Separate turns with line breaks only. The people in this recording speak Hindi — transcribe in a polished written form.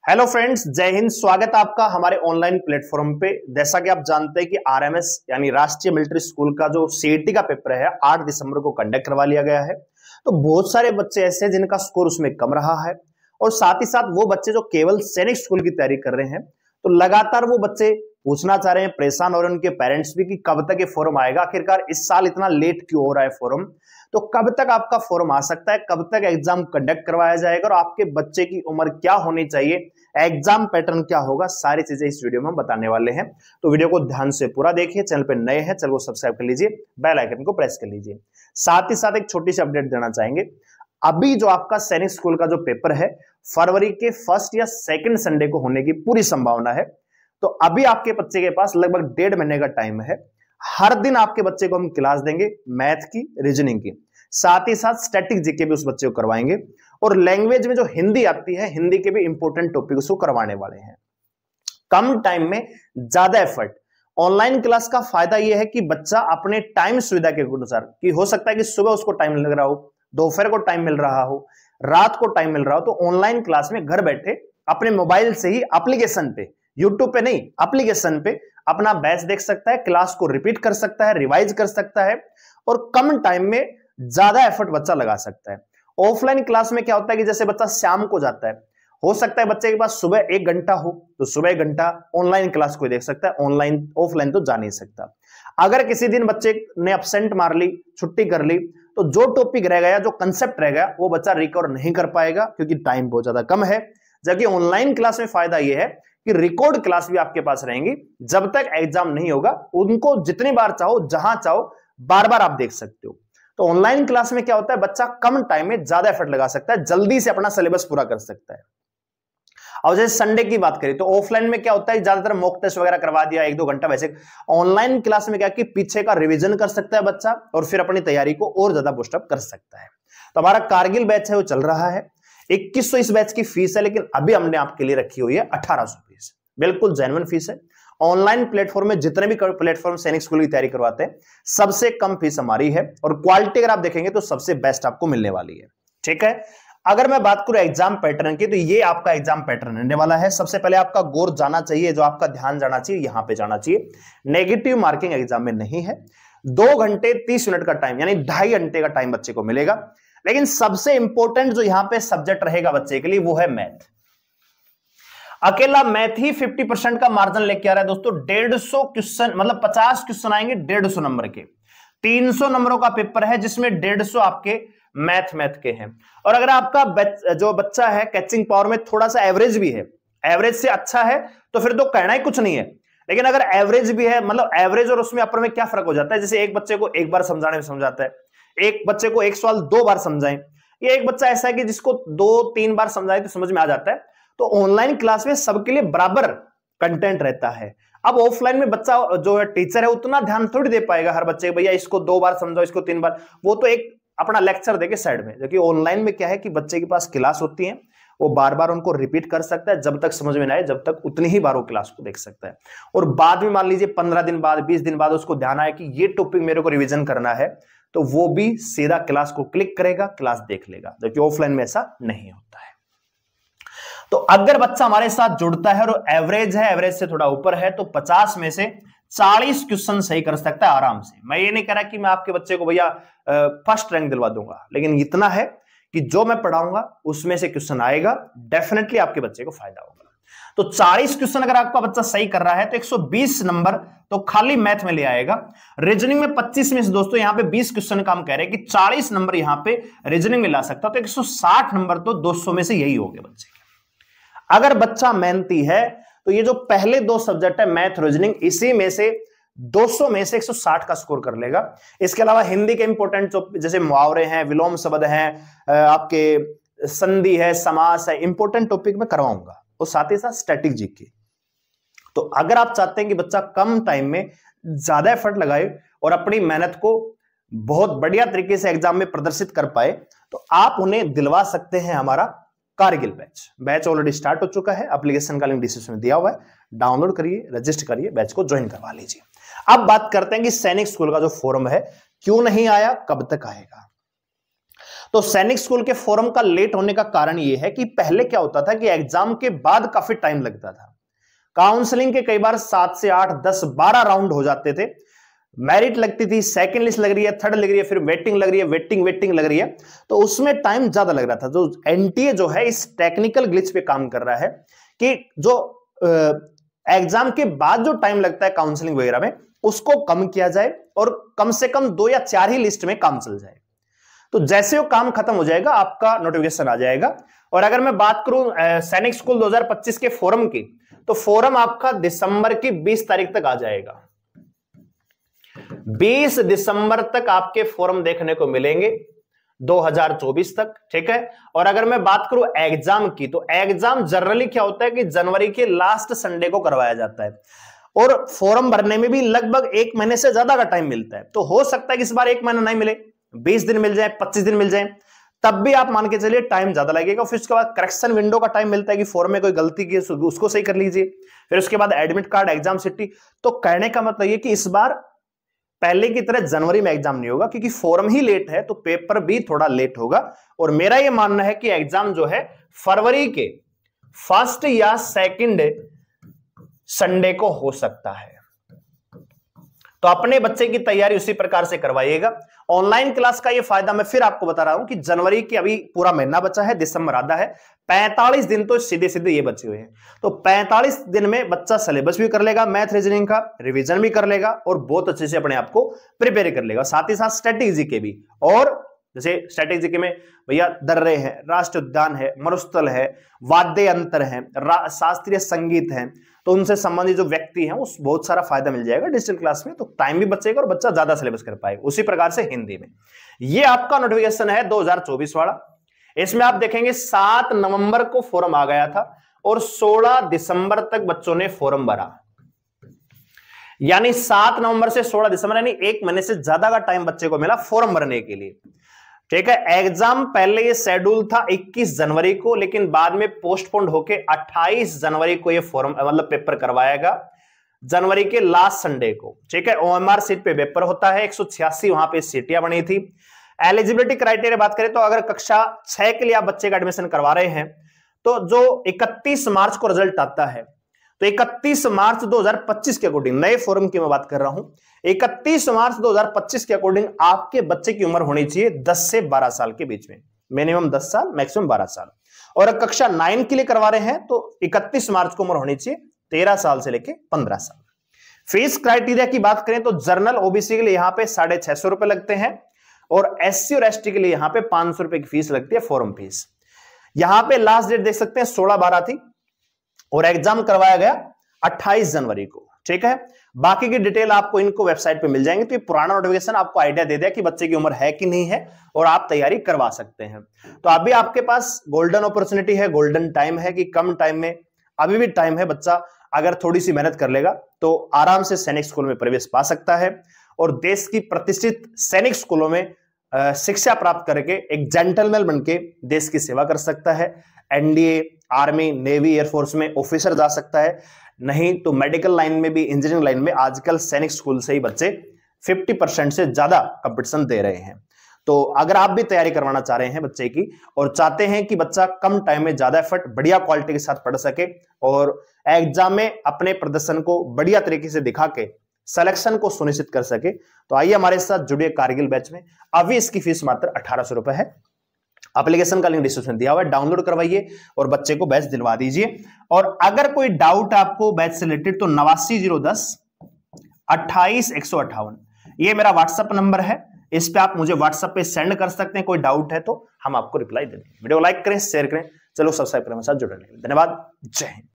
हेलो फ्रेंड्स, जय हिंद। स्वागत है आपका हमारे ऑनलाइन प्लेटफॉर्म पे। जैसा कि आप जानते हैं कि आरएमएस यानी राष्ट्रीय मिलिट्री स्कूल का जो सीईटी का पेपर है 8 दिसंबर को कंडक्ट करवा लिया गया है। तो बहुत सारे बच्चे ऐसे हैं जिनका स्कोर उसमें कम रहा है और साथ ही साथ वो बच्चे जो केवल सैनिक स्कूल की तैयारी कर रहे हैं, तो लगातार वो बच्चे पूछना चाह रहे हैं, परेशान हो रहे हैं उनके पेरेंट्स भी कि कब तक ये फॉर्म आएगा, आखिरकार इस साल इतना लेट क्यों हो रहा है फॉर्म, तो कब तक आपका फॉर्म आ सकता है, कब तक एग्जाम कंडक्ट करवाया जाएगा और आपके बच्चे की उम्र क्या होनी चाहिए, एग्जाम पैटर्न क्या होगा, सारी चीजें इस वीडियो में हम बताने वाले हैं। तो वीडियो को ध्यान से पूरा देखिए। चैनल पे नए हैं चैनल को सब्सक्राइब कर लीजिए, बेल आइकन को प्रेस कर लीजिए। साथ ही साथ एक छोटी सी अपडेट देना चाहेंगे, अभी जो आपका सैनिक स्कूल का जो पेपर है फरवरी के फर्स्ट या सेकंड संडे को होने की पूरी संभावना है। तो अभी आपके बच्चे के पास लगभग 1.5 महीने का टाइम है। हर दिन आपके बच्चे को हम क्लास देंगे मैथ की, रीजनिंग की, साथ ही साथ स्टैटिक जीके भी उस बच्चे को करवाएंगे और लैंग्वेज में जो हिंदी आती है, हिंदी के भी इंपॉर्टेंट टॉपिक उसको करवाने वाले हैं। कम टाइम में ज्यादा एफर्ट। ऑनलाइन क्लास का फायदा यह है कि बच्चा अपने टाइम सुविधा के अनुसार, कि हो सकता है कि सुबह उसको टाइम लग रहा हो, दोपहर को टाइम मिल रहा हो, रात को टाइम मिल रहा हो, तो ऑनलाइन क्लास में घर बैठे अपने मोबाइल से ही एप्लीकेशन पे, यूट्यूब पे नहीं, एप्लीकेशन पे अपना बैच देख सकता है, क्लास को रिपीट कर सकता है, रिवाइज कर सकता है और कम टाइम में ज्यादा एफर्ट बच्चा लगा सकता है। ऑफलाइन क्लास में क्या होता है कि जैसे बच्चा शाम को जाता है, हो सकता है बच्चे के पास सुबह 1 घंटा हो तो सुबह 1 घंटा ऑनलाइन क्लास को देख सकता है, ऑनलाइन ऑफलाइन तो जा नहीं सकता। अगर किसी दिन बच्चे ने एब्सेंट मार ली, छुट्टी कर ली, तो जो टॉपिक रह गया, जो कंसेप्ट रह गया, वो बच्चा रिकवर नहीं कर पाएगा क्योंकि टाइम बहुत ज्यादा कम है। जबकि ऑनलाइन क्लास में फायदा यह है कि रिकॉर्ड क्लास भी आपके पास रहेंगी, जब तक एग्जाम नहीं होगा उनको जितनी बार चाहो, जहां चाहो, बार बार आप देख सकते हो। तो ऑनलाइन क्लास में क्या होता है, बच्चा कम टाइम में ज्यादा एफर्ट लगा सकता है, जल्दी से अपना सिलेबस पूरा कर सकता है। और जैसे संडे की बात करें तो ऑफलाइन में क्या होता है, ज्यादातर मॉक टेस्ट वगैरह करवा दिया 1-2 घंटा। वैसे ऑनलाइन क्लास में क्या कि पीछे का रिवीजन कर सकता है बच्चा और फिर अपनी तैयारी को और ज्यादा बूस्टअप कर सकता है। तो हमारा कारगिल बैच है वो चल रहा है, 2100 इस बैच की फीस है, लेकिन अभी हमने आपके लिए रखी हुई है 1800 फीस, बिल्कुल जेन्युइन फीस है। ऑनलाइन प्लेटफॉर्म में जितने भी प्लेटफॉर्म सैनिक स्कूल की तैयारी करवाते हैं सबसे कम फीस हमारी है और क्वालिटी अगर आप देखेंगे तो सबसे बेस्ट आपको मिलने वाली है। ठीक है, अगर मैं बात करूं एग्जाम पैटर्न की, तो ये आपका एग्जाम पैटर्न रहने वाला है। सबसे पहले आपका गौर जाना चाहिए, जो आपका ध्यान जाना चाहिए यहां पे जाना चाहिए, नेगेटिव मार्किंग एग्जाम में नहीं है। 2 घंटे 30 मिनट का टाइम यानी 2.5 घंटे का टाइम बच्चे को मिलेगा। लेकिन सबसे इंपॉर्टेंट जो यहां पे सब्जेक्ट रहेगा बच्चे के लिए वो है मैथ। अकेला मैथ ही 50% का मार्जिन लेके आ रहा है दोस्तों। 150 क्वेश्चन, मतलब 50 क्वेश्चन आएंगे 150 नंबर के। 300 नंबरों का पेपर है जिसमें 150 आपके मैथ के हैं। और अगर आपका जो बच्चा है कैचिंग पावर में थोड़ा सा एवरेज भी है, एवरेज से अच्छा है, तो फिर तो कहना ही कुछ नहीं है। लेकिन अगर एवरेज भी है, मतलब एवरेज और उसमें अपर में क्या फर्क हो जाता है, जैसे एक बच्चे को एक बार समझाने में समझाता है, एक बच्चे को एक सवाल 2 बार समझाएं, ये एक बच्चा ऐसा है कि जिसको 2-3 बार समझाए तो समझ में आ जाता है। तो ऑनलाइन क्लास में सबके लिए बराबर कंटेंट रहता है। अब ऑफलाइन में बच्चा जो है टीचर है उतना ध्यान थोड़ी दे पाएगा हर बच्चे, भैया इसको 2 बार समझाओ, इसको 3 बार, वो तो एक अपना लेक्चर देके साइड में। जबकि ऑनलाइन में क्या है कि बच्चे के पास क्लास होती है, वो बार बार उनको रिपीट कर सकता है, जब तक समझ में ना आए जब तक उतनी ही बार वो क्लास को देख सकता है। और बाद में मान लीजिए 15 दिन बाद, 20 दिन बाद उसको ध्यान आए कि ये टॉपिक मेरे को रिवीजन करना है, तो वो भी सीधा क्लास को क्लिक करेगा, क्लास देख लेगा। जबकि ऑफलाइन में ऐसा नहीं होता है। तो अगर बच्चा हमारे साथ जुड़ता है और एवरेज है, एवरेज से थोड़ा ऊपर है, तो 50 में से 40 क्वेश्चन सही कर सकता है आराम से। मैं ये नहीं कह रहा कि मैं आपके बच्चे को भैया फर्स्ट रैंक दिलवा दूंगा, लेकिन इतना है कि जो मैं पढ़ाऊंगा उसमें से क्वेश्चन आएगा, डेफिनेटली आपके बच्चे को फायदा होगा। तो 40 क्वेश्चन अगर आपका बच्चा सही कर रहा है तो 120 नंबर तो खाली मैथ में ले आएगा। रीजनिंग में 25 में से दोस्तों यहाँ पे 20 क्वेश्चन का हम कह रहे हैं कि 40 नंबर यहाँ पे रीजनिंग में ला सकता, तो 160 नंबर तो 200 में से यही हो गए बच्चे के। अगर बच्चा मेहनती है तो ये जो पहले 2 सब्जेक्ट है मैथ, रीजनिंग, इसी में से 200 में से 160 का स्कोर कर लेगा। इसके अलावा हिंदी के इंपॉर्टेंट जो जैसे मुहावरे हैं, विलोम शब्द हैं, आपके संधि है, समास है, इंपॉर्टेंट टॉपिक में करवाऊंगा, और साथ ही साथ स्टैटिक जीके। तो अगर आप चाहते हैं कि बच्चा कम टाइम में ज्यादा एफर्ट लगाए और अपनी मेहनत को बहुत बढ़िया तरीके से एग्जाम में प्रदर्शित कर पाए, तो आप उन्हें दिलवा सकते हैं हमारा कारगिल बैच ऑलरेडी स्टार्ट हो चुका है। एप्लीकेशन का लिंक डिस्क्रिप्शन में दिया हुआ है, डाउनलोड करिए, रजिस्टर करिए, बैच को ज्वाइन करवा लीजिए। अब बात करते हैं कि सैनिक स्कूल का जो फॉर्म है क्यों नहीं आया, कब तक आएगा। तो सैनिक स्कूल के फॉर्म का लेट होने का कारण यह है कि पहले क्या होता था कि एग्जाम के बाद काफी टाइम लगता था, काउंसलिंग के कई बार 7 से 8, 10, 12 राउंड हो जाते थे, मेरिट लगती थी, सेकंड लिस्ट लग रही है, थर्ड लग रही है, फिर वेटिंग लग रही है, वेटिंग लग रही है, तो उसमें टाइम ज्यादा लग रहा था। जो एनटीए जो है इस टेक्निकल ग्लिच पे काम कर रहा है कि जो एग्जाम के बाद जो टाइम लगता है काउंसलिंग वगैरह में उसको कम किया जाए और कम से कम 2 या 4 ही लिस्ट में काम चल जाए। तो जैसे वो काम खत्म हो जाएगा आपका नोटिफिकेशन आ जाएगा। और अगर मैं बात करूं सैनिक स्कूल 2025 के फॉर्म की, तो फॉर्म आपका दिसंबर की 20 तारीख तक आ जाएगा। 20 दिसंबर तक आपके फॉर्म देखने को मिलेंगे 2024 तक, ठीक है। और अगर मैं बात करूं एग्जाम की, तो एग्जाम जनरली क्या होता है कि जनवरी के लास्ट संडे को करवाया जाता है और फॉर्म भरने में भी लगभग 1 महीने से ज्यादा का टाइम मिलता है। तो हो सकता है कि इस बार 1 महीना नहीं मिले, 20 दिन मिल जाए, 25 दिन मिल जाए, तब भी आप मान के चलिए टाइम ज्यादा लगेगा। फिर उसके बाद करेक्शन विंडो का टाइम मिलता है कि फॉर्म में कोई गलती की उसको सही कर लीजिए। फिर उसके बाद एडमिट कार्ड, एग्जाम सिटी। तो कहने का मतलब ये कि इस बार पहले की तरह जनवरी में एग्जाम नहीं होगा, क्योंकि फॉर्म ही लेट है तो पेपर भी थोड़ा लेट होगा। और मेरा यह मानना है कि एग्जाम जो है फरवरी के 1 या 2 संडे को हो सकता है। तो अपने बच्चे की तैयारी उसी प्रकार से करवाइएगा। ऑनलाइन क्लास का ये फायदा मैं फिर आपको बता रहा हूं कि जनवरी की अभी पूरा महीना बचा है, दिसंबर आधा है, 45 दिन तो सीधे सीधे ये बचे हुए हैं। तो 45 दिन में बच्चा सिलेबस भी कर लेगा, मैथ रीजनिंग का रिवीजन भी कर लेगा और बहुत अच्छे से अपने आप को प्रिपेयर कर लेगा। साथ ही साथ स्ट्रेटेजी के भी, और जैसे स्ट्रेटेजी के में भैया दर्रे हैं, राष्ट्रीय उद्यान है, मरुस्थल है, वाद्य यंत्र है, शास्त्रीय संगीत है, तो उनसे संबंधित जो व्यक्ति हैं उस बहुत सारा फायदा मिल जाएगा डिजिटल क्लास में। तो टाइम भी बचेगा और बच्चा ज्यादा सिलेबस कर पाएगा। उसी प्रकार से हिंदी में ये आपका नोटिफिकेशन है 2024 वाला। इसमें आप देखेंगे 7 नवंबर को फॉर्म आ गया था और 16 दिसंबर तक बच्चों ने फॉर्म भरा, यानी 7 नवंबर से 16 दिसंबर, यानी 1 महीने से ज्यादा का टाइम बच्चे को मिला फॉर्म भरने के लिए, ठीक है। एग्जाम पहले ये शेड्यूल था 21 जनवरी को, लेकिन बाद में पोस्टपोन्ड होके 28 जनवरी को ये फॉर्म मतलब पेपर करवाएगा, जनवरी के लास्ट संडे को, ठीक है। ओएमआर सीट पे पेपर होता है, 186 वहां पे सीटियां बनी थी। एलिजिबिलिटी क्राइटेरिया बात करें तो अगर कक्षा 6 के लिए आप बच्चे का एडमिशन करवा रहे हैं तो जो 31 मार्च को रिजल्ट आता है, तो 31 मार्च 2025 के अकॉर्डिंग, नए फॉर्म की मैं बात कर रहा हूं, 31 मार्च 2025 के अकॉर्डिंग आपके बच्चे की उम्र होनी चाहिए 10 से 12 साल के बीच में, मिनिमम 10 साल, मैक्सिमम 12 साल। और कक्षा 9 के लिए करवा रहे हैं तो 31 मार्च को उम्र होनी चाहिए 13 साल से लेके 15 साल। फीस क्राइटेरिया की बात करें तो जनरल ओबीसी के लिए यहां पे 650 रुपए लगते हैं और एससी और एसटी के लिए यहां पे 500 रुपए की फीस लगती है, फॉर्म फीस। यहां पे लास्ट डेट देख सकते हैं 16/12 थी और एग्जाम करवाया गया 28 जनवरी को, ठीक है। बाकी की डिटेल आपको इनको वेबसाइट पे मिल जाएंगे। तो ये पुराना नोटिफिकेशन आपको आइडिया दे दिया कि बच्चे की उम्र है कि नहीं है और आप तैयारी करवा सकते हैं। तो अभी आपके पास गोल्डन अपॉर्चुनिटी है, गोल्डन टाइम है कि कम टाइम में अभी भी टाइम है, बच्चा अगर थोड़ी सी मेहनत कर लेगा तो आराम से सैनिक स्कूल में प्रवेश पा सकता है और देश की प्रतिष्ठित सैनिक स्कूलों में शिक्षा प्राप्त करके एक जेंटलमैन बनके देश की सेवा कर सकता है। एनडीए, आर्मी, नेवी, एयरफोर्स में ऑफिसर जा सकता है, नहीं तो मेडिकल लाइन में भी, इंजीनियरिंग लाइन में आजकल सैनिक स्कूल से ही बच्चे 50% से ज्यादा कंपटीशन दे रहे हैं। तो अगर आप भी तैयारी करवाना चाह रहे हैं बच्चे की और चाहते हैं कि बच्चा कम टाइम में ज्यादा एफर्ट, बढ़िया क्वालिटी के साथ पढ़ सके और एग्जाम में अपने प्रदर्शन को बढ़िया तरीके से दिखा के सिलेक्शन को सुनिश्चित कर सके, तो आइए हमारे साथ जुड़िए कारगिल बैच में। अभी इसकी फीस मात्र 1800 रुपए है। एप्लीकेशन का लिंक डिस्क्रिप्शन दिया हुआ है, डाउनलोड करवाइए और बच्चे को बैच दिलवा दीजिए। और अगर कोई डाउट आपको बैच से रिलेटेड तो 89 010 28 158 ये मेरा व्हाट्सएप नंबर है, इस पे आप मुझे व्हाट्सएप पे सेंड कर सकते हैं। कोई डाउट है तो हम आपको रिप्लाई दे देंगे। वीडियो लाइक करें, शेयर करें, चलो सब्सक्राइब करें, मेरे साथ जुड़ने के लिए धन्यवाद। जय हिंद।